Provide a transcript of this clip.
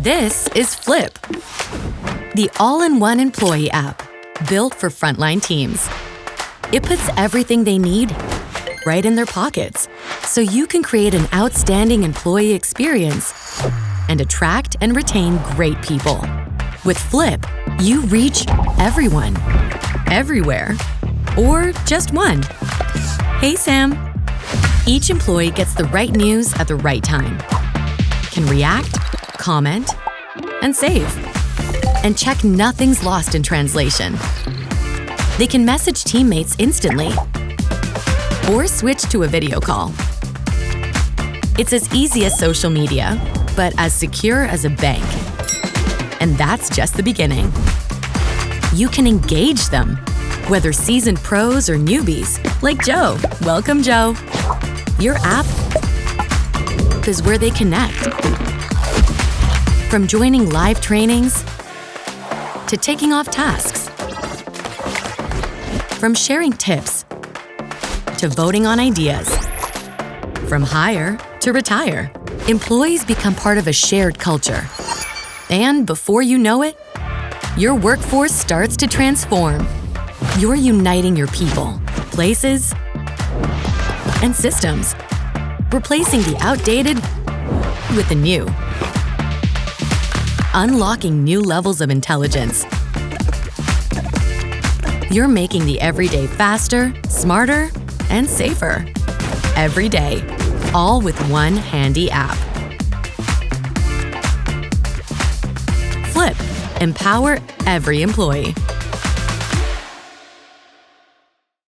This is Flip, the all-in-one employee app built for frontline teams. It puts everything they need right in their pockets, so you can create an outstanding employee experience and attract and retain great people. With Flip, you reach everyone, everywhere, or just one. Hey, Sam. Each employee gets the right news at the right time, can react, comment, and save, and check nothing's lost in translation. They can message teammates instantly or switch to a video call. It's as easy as social media, but as secure as a bank. And that's just the beginning. You can engage them, whether seasoned pros or newbies, like Joe. Welcome, Joe. Your app is where they connect. From joining live trainings to taking off tasks. From sharing tips to voting on ideas. From hire to retire, employees become part of a shared culture. And before you know it, your workforce starts to transform. You're uniting your people, places, and systems, replacing the outdated with the new. Unlocking new levels of intelligence. You're making the everyday faster, smarter, and safer. Every day, all with one handy app. Flip. Empower every employee.